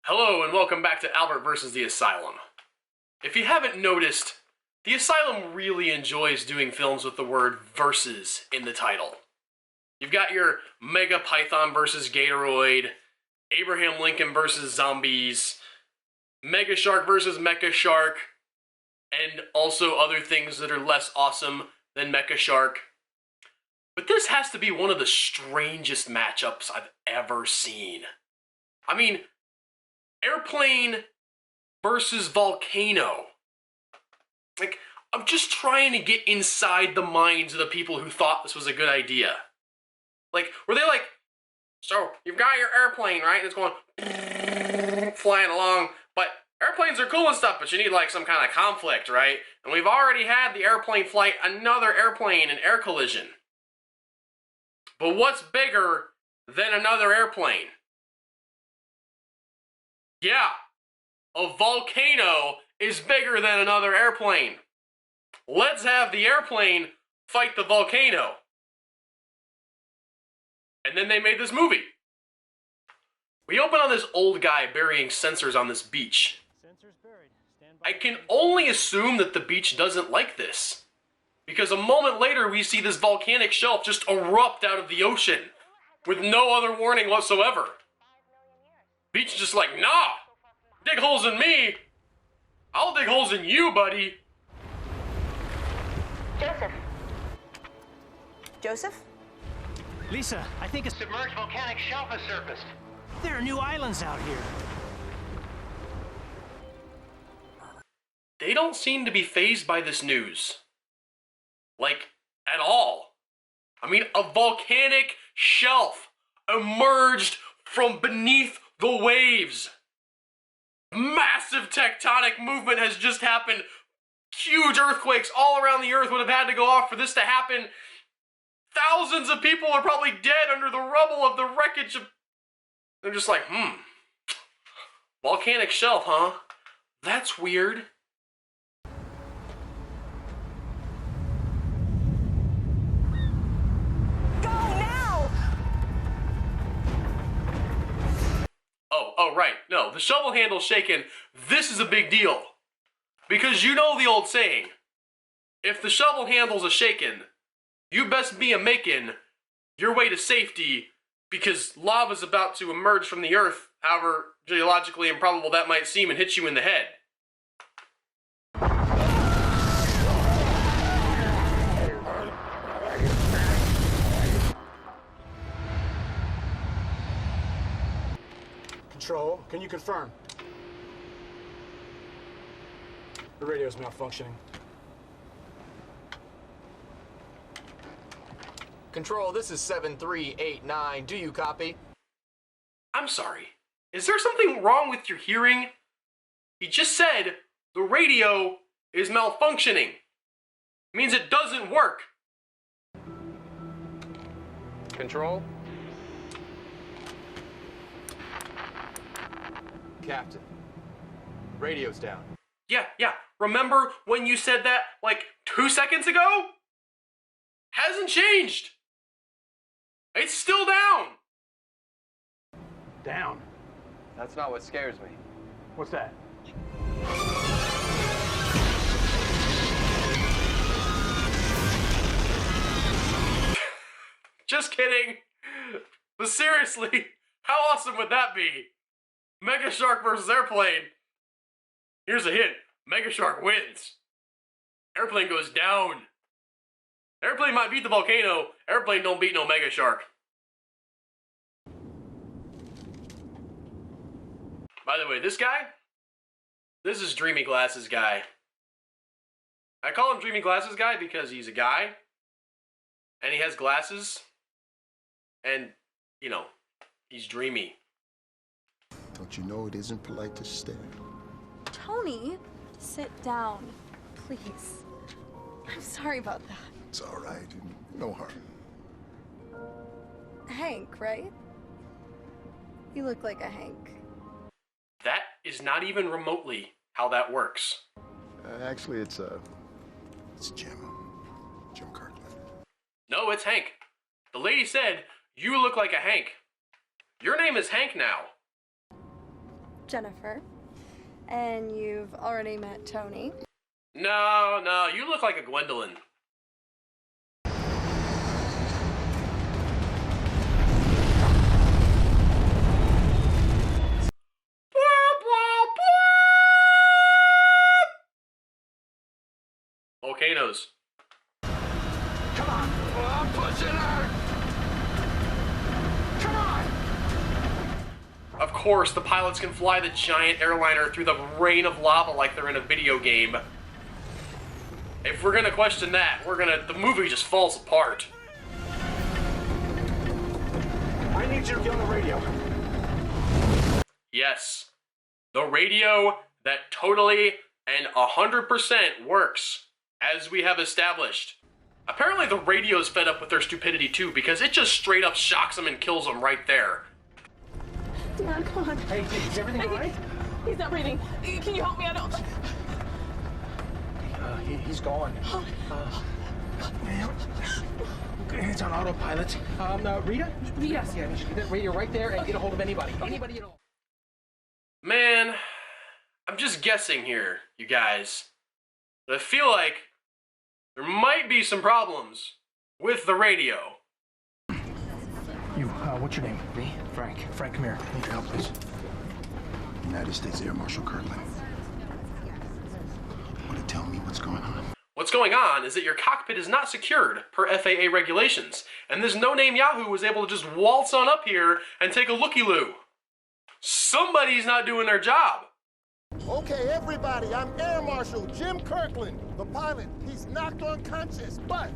Hello and welcome back to Albert vs. the Asylum. If you haven't noticed, the Asylum really enjoys doing films with the word versus in the title. You've got your Mega Python versus Gatoroid, Abraham Lincoln versus zombies, Mega Shark versus Mecha Shark, and also other things that are less awesome than Mecha Shark. But this has to be one of the strangest matchups I've ever seen. I mean, Airplane versus Volcano. Like, I'm just trying to get inside the minds of the people who thought this was a good idea. Like, were they like, so you've got your airplane, right? And it's going flying along, but airplanes are cool and stuff, but you need like some kind of conflict, right? And we've already had the airplane fight another airplane in air collision. But what's bigger than another airplane? Yeah, a volcano is bigger than another airplane. Let's have the airplane fight the volcano. And then they made this movie. We open on this old guy burying sensors on this beach. I can only assume that the beach doesn't like this, because a moment later we see this volcanic shelf just erupt out of the ocean with no other warning whatsoever. Beach is just like, nah, dig holes in me. I'll dig holes in you, buddy. Joseph? Joseph? Lisa, I think a Submerged volcanic shelf has surfaced. there are new islands out here. They don't seem to be fazed by this news. Like, at all. I mean, a volcanic shelf emerged from beneath the waves. Massive tectonic movement has just happened. Huge earthquakes all around the earth would have had to go off for this to happen. Thousands of people are probably dead under the rubble of the wreckage of... They're just like, volcanic shelf, huh? That's weird. Oh, right. No, the shovel handle's shaken. This is a big deal. Because you know the old saying, if the shovel handles a shaken, you best be a-making your way to safety, because lava's about to emerge from the earth, however geologically improbable that might seem, and hit you in the head. Control, can you confirm? The radio's malfunctioning. Control, this is 7389. Do you copy? I'm sorry. Is there something wrong with your hearing? He just said the radio is malfunctioning. It means it doesn't work. Control? Captain, radio's down. Yeah. Remember when you said that like 2 seconds ago? Hasn't changed. It's still down. Down. That's not what scares me. What's that? Just kidding. But seriously, how awesome would that be? Mega Shark versus Airplane. Here's a hint. Mega Shark wins. Airplane goes down. Airplane might beat the volcano. Airplane don't beat no Mega Shark. By the way, this guy, this is Dreamy Glasses Guy. I call him Dreamy Glasses Guy because he's a guy, and he has glasses, and, you know, he's dreamy. Don't you know it isn't polite to stare? Tony, sit down, please. I'm sorry about that. It's all right. No harm. Hank, right? You look like a Hank. That is not even remotely how that works. Actually, it's Jim. Jim Kirkland. No, it's Hank. The lady said, you look like a Hank. Your name is Hank now. Jennifer. And you've already met Tony. No, you look like a Gwendolyn. Volcanoes. Come on! I'm pushing her! Come on! Of course, the pilots can fly the giant airliner through the rain of lava like they're in a video game. If we're gonna question that, the movie just falls apart. I need you to get on the radio. Yes. The radio that totally and 100% works, as we have established. Apparently the radio's fed up with their stupidity too, because it just straight up shocks them and kills them right there. Dad, come on. Hey, is everything all right? He's not breathing. Can you help me? I don't... He's gone. It's on autopilot. Rita? Yes. Yeah, you should get that radio right there and get a hold of anybody. Anybody at all. Man, I'm just guessing here, you guys. But I feel like there might be some problems with the radio. You, what's your name? Me? Frank. Frank, come here. I need your help, please. United States Air Marshal Kirtland. Want to tell me what's going on? What's going on is that your cockpit is not secured per FAA regulations, and this no-name Yahoo was able to just waltz on up here and take a looky-loo. Somebody's not doing their job. Okay, everybody, I'm Air Marshal Jim Kirkland, the pilot. He's knocked unconscious, but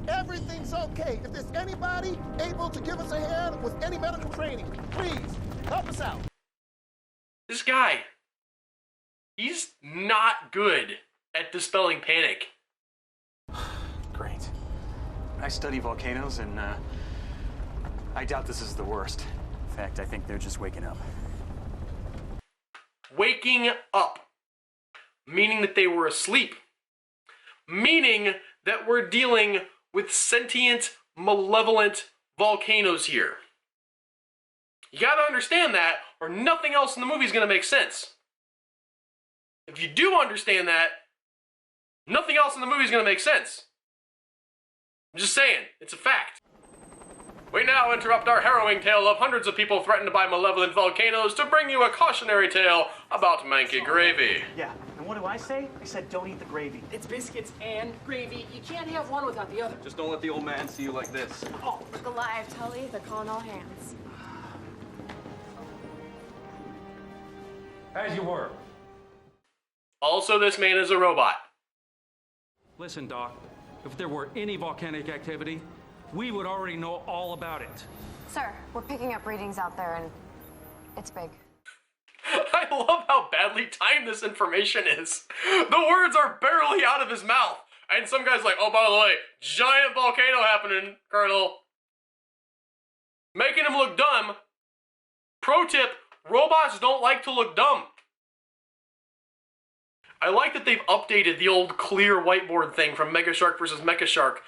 everything's okay. If there's anybody able to give us a hand with any medical training, please help us out. This guy, he's not good at dispelling panic. Great. I study volcanoes, and I doubt this is the worst. In fact, I think they're just waking up. Waking up, meaning that they were asleep, meaning that we're dealing with sentient, malevolent volcanoes here. You gotta understand that, or nothing else in the movie is gonna make sense. If you do understand that, nothing else in the movie is gonna make sense. I'm just saying, it's a fact. We now interrupt our harrowing tale of hundreds of people threatened by malevolent volcanoes to bring you a cautionary tale about manky gravy. Yeah, and what do I say? I said don't eat the gravy. It's biscuits and gravy. You can't have one without the other. Just don't let the old man see you like this. Oh, Look alive, Tully. They're calling all hands. As you were. Also, this man is a robot. Listen, Doc, if there were any volcanic activity, we would already know all about it. Sir, we're picking up readings out there, and it's big. I love how badly timed this information is. The words are barely out of his mouth. And some guy's like, oh, by the way, giant volcano happening, Colonel. Making him look dumb. Pro tip, robots don't like to look dumb. I like that they've updated the old clear whiteboard thing from Mega Shark vs. Mecha Shark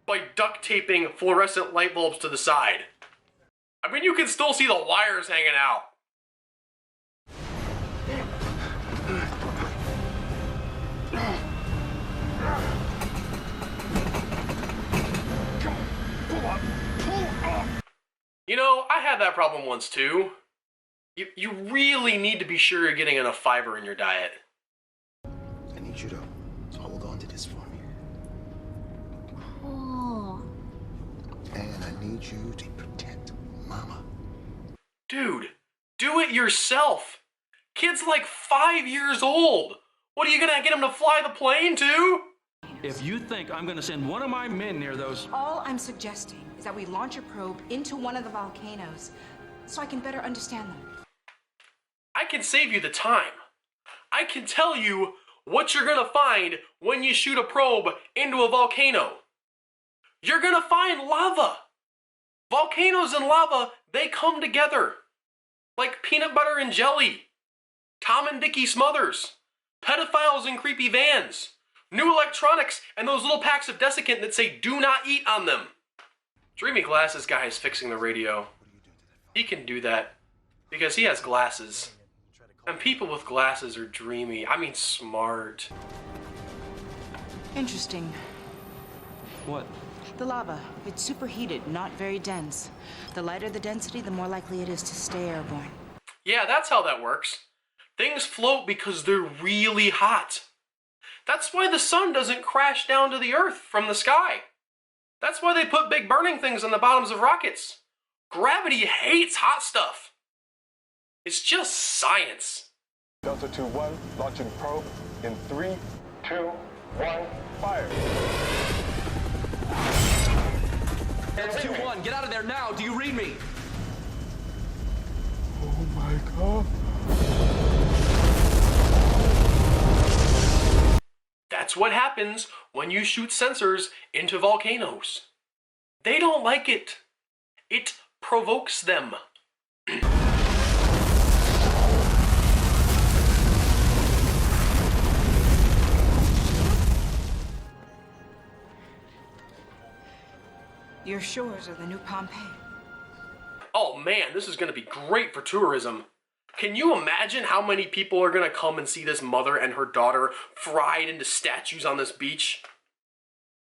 by duct taping fluorescent light bulbs to the side. I mean, you can still see the wires hanging out. You know, I had that problem once too. You really need to be sure you're getting enough fiber in your diet. I need you to hold on to this for me. Oh. And I need you to protect Mama. Dude, do it yourself. Kid's like 5 years old. What are you gonna get him to fly the plane to? If you think I'm gonna send one of my men near those... All I'm suggesting is that we launch a probe into one of the volcanoes so I can better understand them. I can save you the time. I can tell you what you're gonna find when you shoot a probe into a volcano. You're gonna find lava. Volcanoes and lava, they come together. Like peanut butter and jelly. Tom and Dickie Smothers. Pedophiles in creepy vans. New electronics and those little packs of desiccant that say do not eat on them. Dreamy Glasses guy is fixing the radio. He can do that because he has glasses. And people with glasses are dreamy. I mean, smart. Interesting. What? The lava. It's superheated, not very dense. The lighter the density, the more likely it is to stay airborne. Yeah, that's how that works. Things float because they're really hot. That's why the sun doesn't crash down to the earth from the sky. That's why they put big burning things on the bottoms of rockets. Gravity hates hot stuff. It's just science. Delta 2-1, launching probe in 3, 2, 1, fire. Delta 2-1, get out of there now. Do you read me? Oh my God. That's what happens when you shoot sensors into volcanoes. They don't like it. It provokes them. Your shores are the new Pompeii. Oh man, this is going to be great for tourism. Can you imagine how many people are going to come and see this mother and her daughter fried into statues on this beach?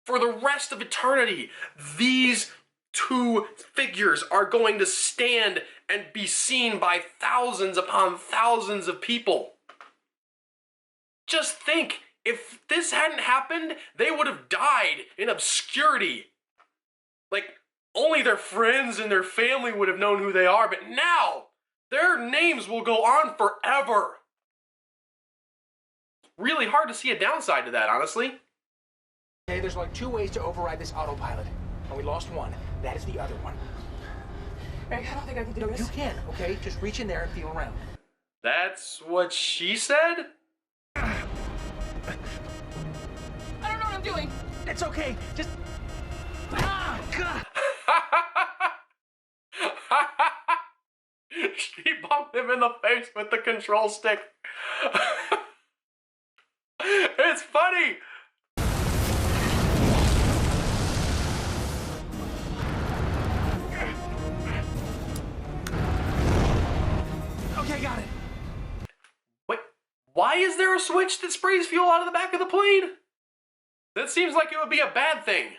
For the rest of eternity, these two figures are going to stand and be seen by thousands upon thousands of people. Just think, if this hadn't happened, they would have died in obscurity. Like, only their friends and their family would have known who they are, but now, their names will go on forever. Really hard to see a downside to that, honestly. Okay, there's like 2 ways to override this autopilot. And we lost one. That is the other one. Eric, I don't think I can do this. You can, okay? Just reach in there and feel around. That's what she said? I don't know what I'm doing. It's okay. Just... Ah, God! She bumped him in the face with the control stick. It's funny. Okay, got it. Wait, why is there a switch that sprays fuel out of the back of the plane? That seems like it would be a bad thing.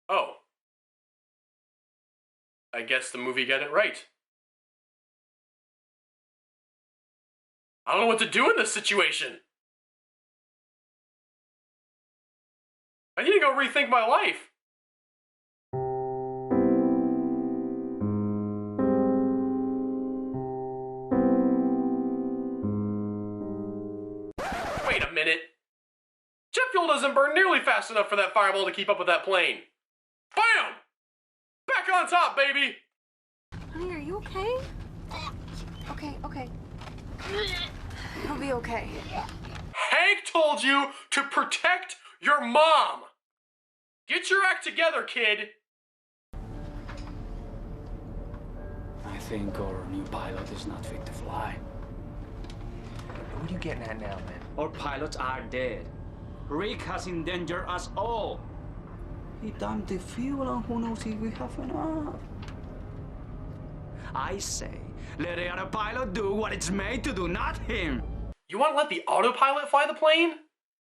Oh. I guess the movie got it right. I don't know what to do in this situation. I need to go rethink my life. Wait a minute. Jet fuel doesn't burn nearly fast enough for that fireball to keep up with that plane. Bam! Back on top, baby! Honey, are you okay? Okay. He'll be okay. Hank told you to protect your mom! Get your act together, kid! I think our new pilot is not fit to fly. What are you getting at now, man? Our pilots are dead. Rick has endangered us all. He dumped the fuel and who knows if we have enough. I say, let the other pilot do what it's made to do, not him. You want to let the autopilot fly the plane?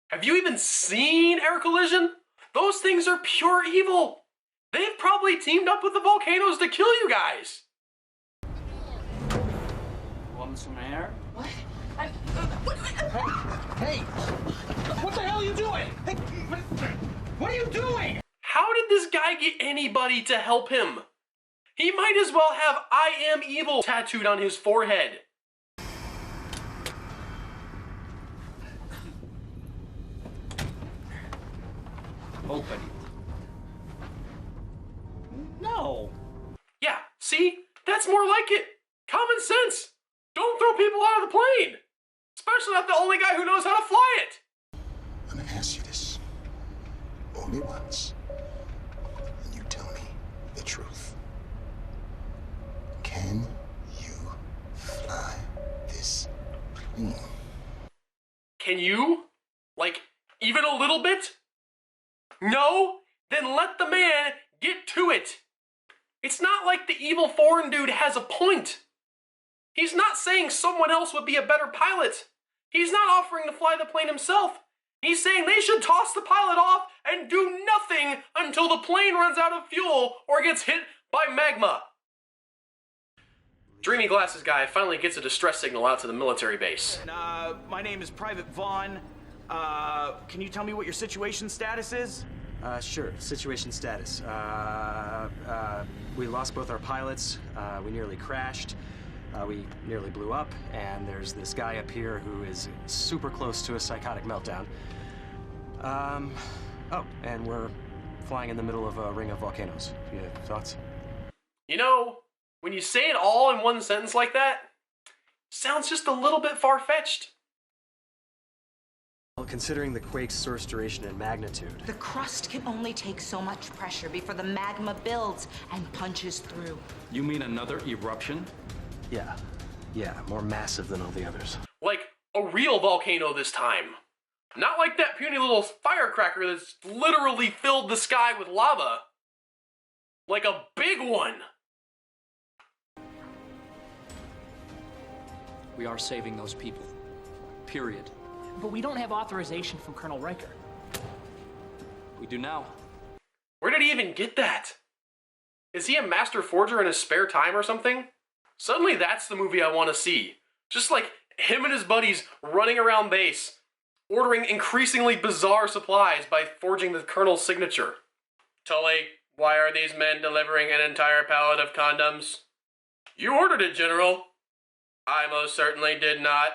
Have you even seen Air Collision? Those things are pure evil. They've probably teamed up with the volcanoes to kill you guys. Want some air? What? Hey! What the hell are you doing? Hey, what are you doing? How did this guy get anybody to help him? He might as well have "I am evil" tattooed on his forehead. Open it. No. Yeah, see? That's more like it. Common sense. Don't throw people out of the plane. Especially not the only guy who knows how to fly it. I'm gonna ask you this only once, and you tell me the truth. Can you fly this plane? Can you? Like, even a little bit? No? Then let the man get to it. It's not like the evil foreign dude has a point. He's not saying someone else would be a better pilot. He's not offering to fly the plane himself. He's saying they should toss the pilot off and do nothing until the plane runs out of fuel or gets hit by magma. Dreamy Glasses guy finally gets a distress signal out to the military base. My name is Private Vaughn. Can you tell me what your situation status is? Sure. Situation status. We lost both our pilots. We nearly crashed. We nearly blew up. And there's this guy up here who is super close to a psychotic meltdown. Oh, and we're flying in the middle of a ring of volcanoes. You have thoughts? You know, when you say it all in one sentence like that, sounds just a little bit far-fetched. Well, considering the quake's source duration and magnitude. The crust can only take so much pressure before the magma builds and punches through. You mean another eruption? Yeah, more massive than all the others. Like a real volcano this time. Not like that puny little firecracker that's literally filled the sky with lava. Like a big one. We are saving those people. Period. But we don't have authorization from Colonel Riker. We do now. Where did he even get that? Is he a master forger in his spare time or something? Suddenly that's the movie I want to see. Just like him and his buddies running around base, ordering increasingly bizarre supplies by forging the Colonel's signature. Tully, why are these men delivering an entire pallet of condoms? You ordered it, General. I most certainly did not.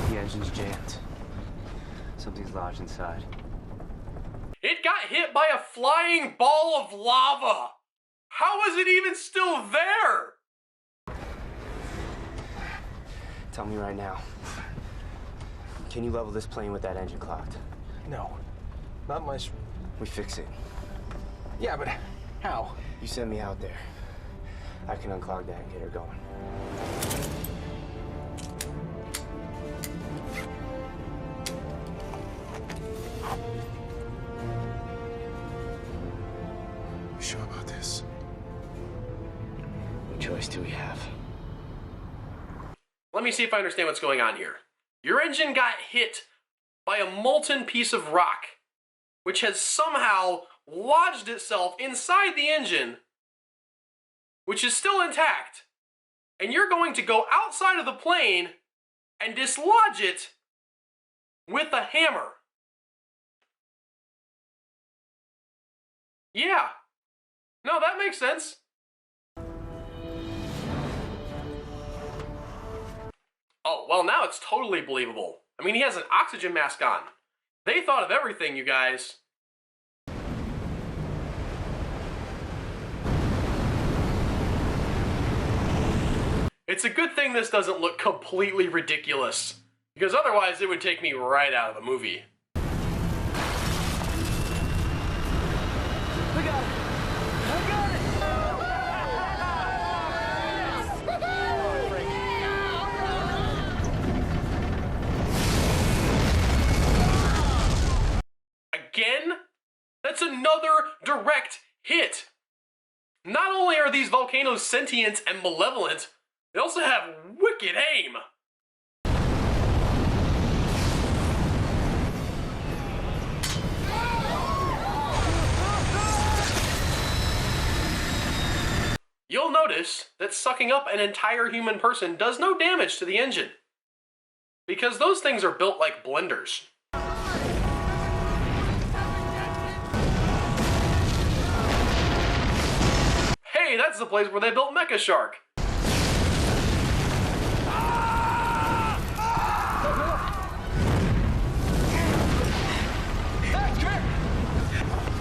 The engine's jammed. Something's lodged inside. It got hit by a flying ball of lava. How is it even still there? Tell me right now. Can you level this plane with that engine clogged? No, not much. We fix it. Yeah, but how? You send me out there. I can unclog that and get her going. You sure about this? What choice do we have? Let me see if I understand what's going on here. Your engine got hit by a molten piece of rock, which has somehow lodged itself inside the engine, which is still intact. And you're going to go outside of the plane and dislodge it with a hammer. Yeah. No, that makes sense. Oh, well, now it's totally believable. I mean, he has an oxygen mask on. They thought of everything, you guys. It's a good thing this doesn't look completely ridiculous, because otherwise it would take me right out of the movie. We got it. I got it. Again? That's another direct hit. Not only are these volcanoes sentient and malevolent, they also have wicked aim. You'll notice that sucking up an entire human person does no damage to the engine, because those things are built like blenders. Hey, that's the place where they built Mecha Shark.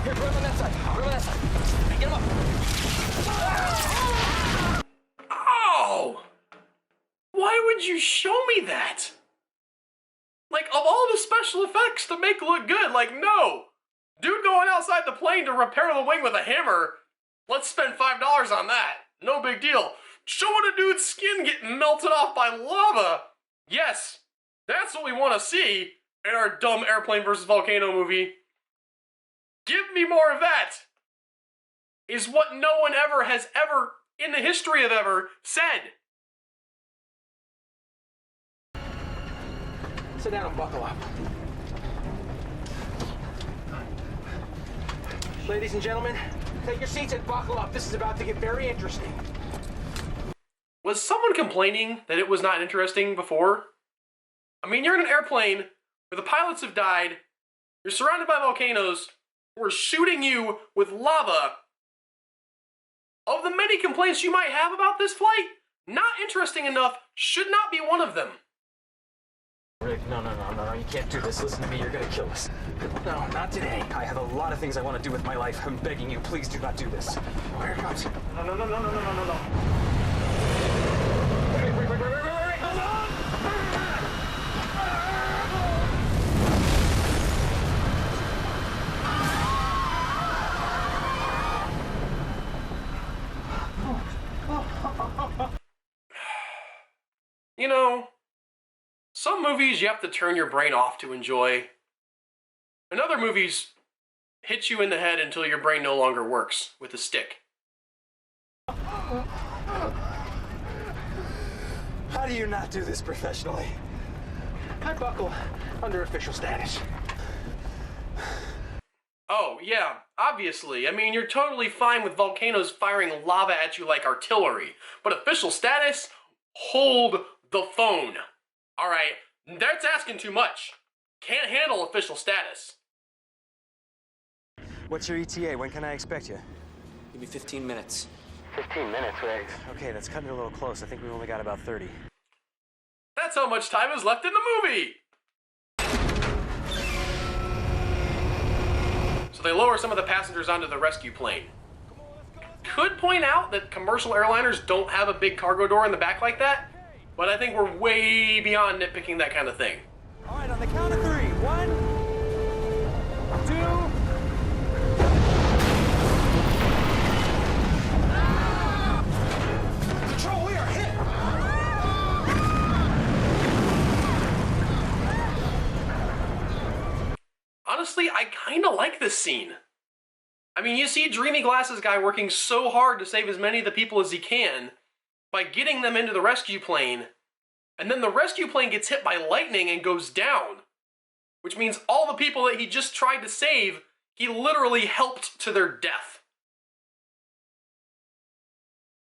Here, put him on that side. Put him on that side. Get him up. Oh! Why would you show me that? Like, of all the special effects to make look good, like, no! Dude going outside the plane to repair the wing with a hammer, let's spend $5 on that. No big deal. Showing a dude's skin getting melted off by lava, yes, that's what we want to see. in our dumb airplane versus volcano movie. Give me more of that, is what no one ever has ever, in the history of ever, said. Sit down and buckle up. Ladies and gentlemen, take your seats and buckle up. This is about to get very interesting. Was someone complaining that it was not interesting before? I mean, you're in an airplane where the pilots have died, you're surrounded by volcanoes, we're shooting you with lava. Of the many complaints you might have about this flight, not interesting enough should not be one of them. Rick, no, you can't do this. Listen to me, you're gonna kill us. No, not today. I have a lot of things I want to do with my life. I'm begging you, please do not do this. Oh, here it comes. No. Wait. Hold on! You know, some movies you have to turn your brain off to enjoy. And other movies hit you in the head until your brain no longer works with a stick. How do you not do this professionally? I buckle under official status. Oh, yeah, obviously. I mean, you're totally fine with volcanoes firing lava at you like artillery. But official status? Hold the phone. All right, that's asking too much. Can't handle official status. What's your ETA? When can I expect you? Give me 15 minutes. 15 minutes, right? Okay, that's cutting it a little close. I think we've only got about 30. That's how much time is left in the movie. So they lower some of the passengers onto the rescue plane. Could point out that commercial airliners don't have a big cargo door in the back like that, but I think we're way beyond nitpicking that kind of thing. All right, on the count of 3. 1, 2. Control, we are hit! Honestly, I kinda like this scene. I mean, you see Dreamy Glasses guy working so hard to save as many of the people as he can by getting them into the rescue plane, and then the rescue plane gets hit by lightning and goes down, which means all the people that he just tried to save, he literally helped to their death.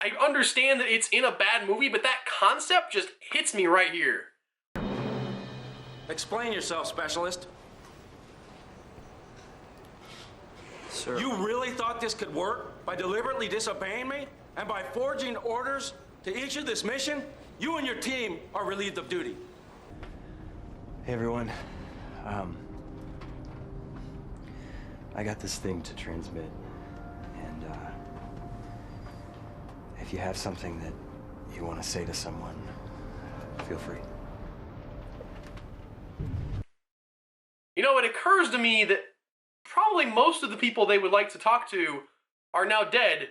I understand that it's in a bad movie, but that concept just hits me right here. Explain yourself, specialist. Sir. You really thought this could work by deliberately disobeying me and by forging orders to issue this mission? You and your team are relieved of duty. Hey, everyone. I got this thing to transmit, and if you have something that you want to say to someone, feel free. You know, it occurs to me that probably most of the people they would like to talk to are now dead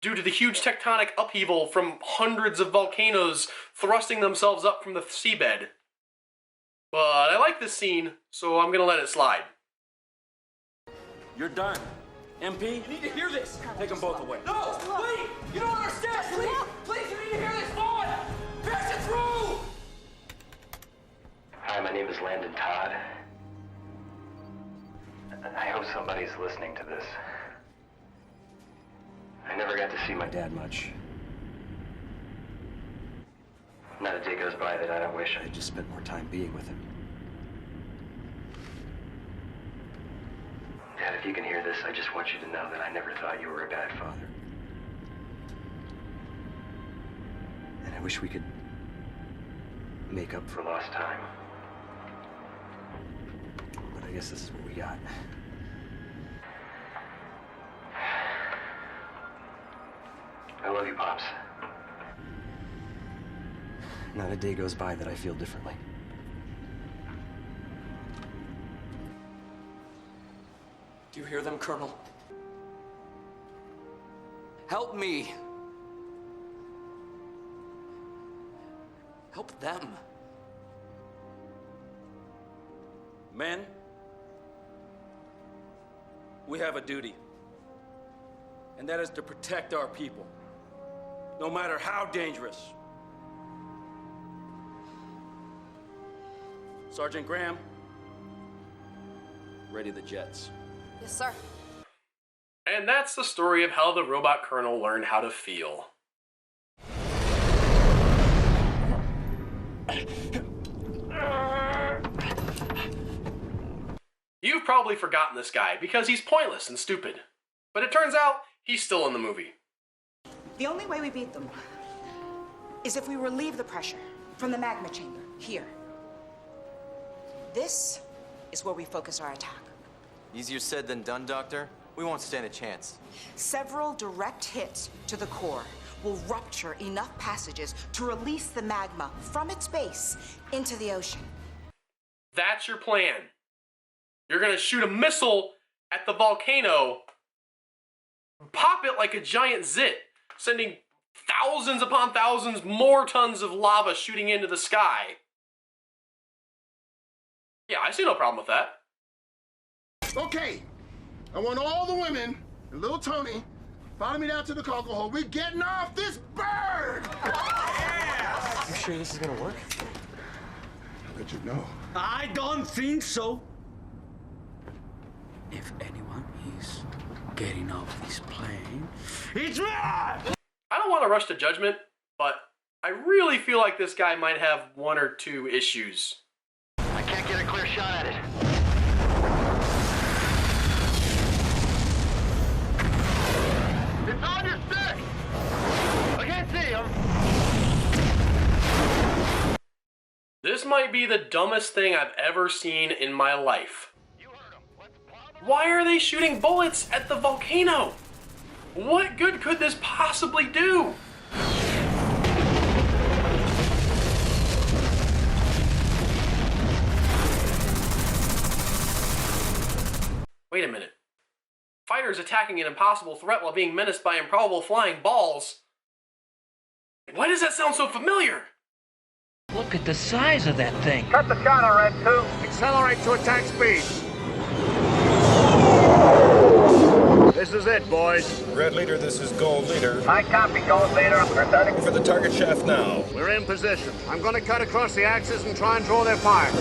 due to the huge tectonic upheaval from hundreds of volcanoes thrusting themselves up from the seabed. But I like this scene, so I'm gonna let it slide. You're done. MP? You need to hear this. Take them both away. No, wait! You don't understand! Please, you need to hear this! On! Pass it through! Hi, my name is Landon Todd. I hope somebody's listening to this. I never got to see my dad much. Not a day goes by that I don't wish I just spent more time being with him. Dad, if you can hear this, I just want you to know that I never thought you were a bad father. And I wish we could make up for lost time. But I guess this is what we got. I love you, Pops. Not a day goes by that I feel differently. Do you hear them, Colonel? Help me. Help them. Men, we have a duty, and that is to protect our people, no matter how dangerous. Sergeant Graham, ready the jets. Yes, sir. And that's the story of how the robot colonel learned how to feel. You've probably forgotten this guy because he's pointless and stupid. But it turns out he's still in the movie. The only way we beat them is if we relieve the pressure from the magma chamber here. This is where we focus our attack. Easier said than done, Doctor. We won't stand a chance. Several direct hits to the core will rupture enough passages to release the magma from its base into the ocean. That's your plan. You're gonna shoot a missile at the volcano, pop it like a giant zit, sending thousands upon thousands more tons of lava shooting into the sky. Yeah, I see no problem with that. Okay, I want all the women and little Tony follow me down to the cargo hold. We're getting off this bird! Yeah! You sure this is gonna work? I'll let you know. I don't think so. If anyone is getting off this plane, it's me! I don't want to rush to judgment, but I really feel like this guy might have one or two issues. I can't get a clear shot at it. It's on your stick! I can't see him. This might be the dumbest thing I've ever seen in my life. Why are they shooting bullets at the volcano? What good could this possibly do? Wait a minute. Fighters attacking an impossible threat while being menaced by improbable flying balls. Why does that sound so familiar? Look at the size of that thing. Cut the shot on Red 2. Accelerate to attack speed. This is it, boys. Red Leader, this is Gold Leader. I copy, Gold Leader. We're starting For the target shaft now. We're in position. I'm going to cut across the axis and try and draw their fire.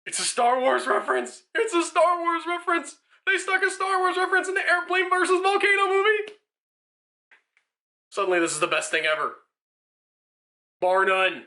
It's a Star Wars reference! It's a Star Wars reference! They stuck a Star Wars reference in the Airplane vs. Volcano movie! Suddenly this is the best thing ever. Bar none.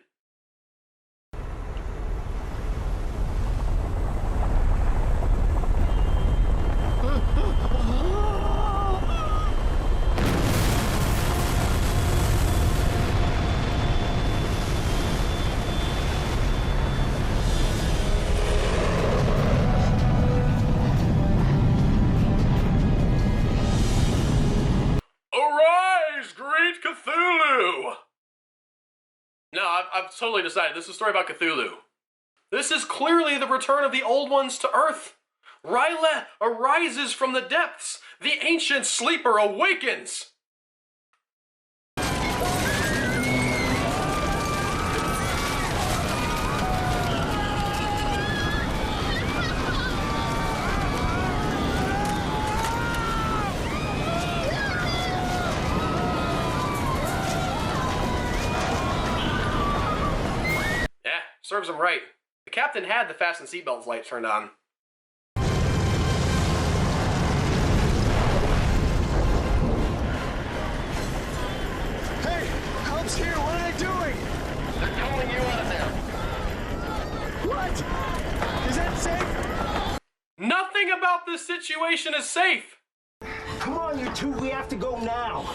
Arise, great Cthulhu! No, I've totally decided this is a story about Cthulhu. This is clearly the return of the old ones to Earth. R'lyeh arises from the depths. The ancient sleeper awakens. Serves him right. The captain had the fasten seatbelt light turned on. Hey, help's here. What are they doing? They're towing you out of there. What? Is that safe? Nothing about this situation is safe. Come on, you two. We have to go now.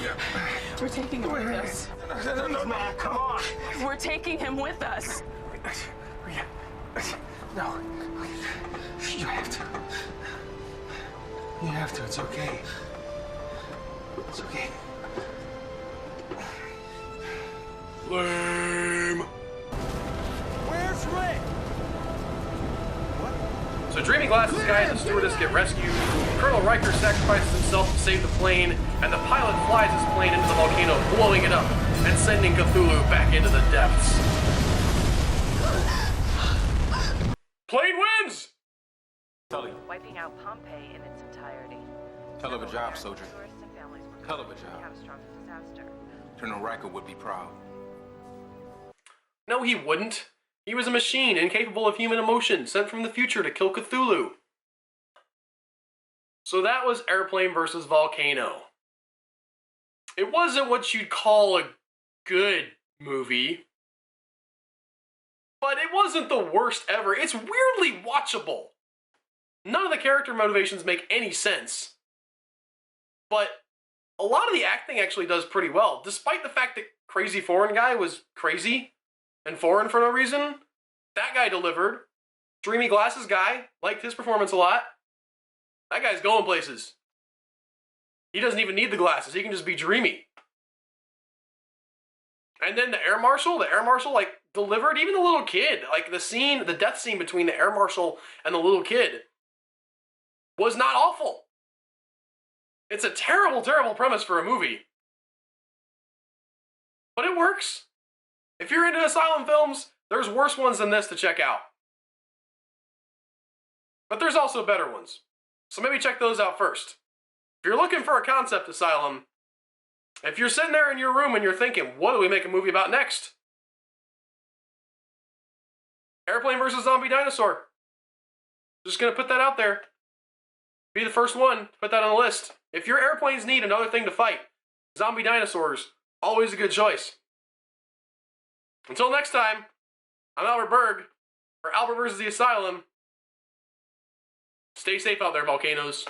We're taking him with us. No, man, come on. We're taking him with us. No. You have to. You have to. It's okay. It's okay. Lame. Where's Rick? So Dreamy Glasses guy and the stewardess get rescued, Colonel Riker sacrifices himself to save the plane, and the pilot flies his plane into the volcano, blowing it up. and sending Cthulhu back into the depths. Plane wins! Tully, Wiping out Pompeii in its entirety. hell of a job, soldier. Tourists and families were Hell of a killed in job. catastrophic disaster. Colonel Riker would be proud. No, he wouldn't. He was a machine, incapable of human emotion, sent from the future to kill Cthulhu. So that was Airplane versus Volcano. It wasn't what you'd call a good movie, but it wasn't the worst ever. It's weirdly watchable. None of the character motivations make any sense. But a lot of the acting actually does pretty well, despite the fact that crazy foreign guy was crazy and foreign for no reason. That guy delivered. Dreamy glasses guy, liked his performance a lot. That guy's going places. He doesn't even need the glasses. He can just be dreamy. And then the air marshal, like, delivered. Even the little kid, like, the death scene between the air marshal and the little kid was not awful. It's a terrible, terrible premise for a movie. But it works. If you're into Asylum films, there's worse ones than this to check out. But there's also better ones. So maybe check those out first. If you're looking for a concept asylum, if you're sitting there in your room and you're thinking, what do we make a movie about next? Airplane versus Zombie Dinosaur. Just gonna put that out there. Be the first one to put that on the list. If your airplanes need another thing to fight, zombie dinosaurs, always a good choice. Until next time, I'm Albert Berg, for Albert versus the Asylum. Stay safe out there, volcanoes.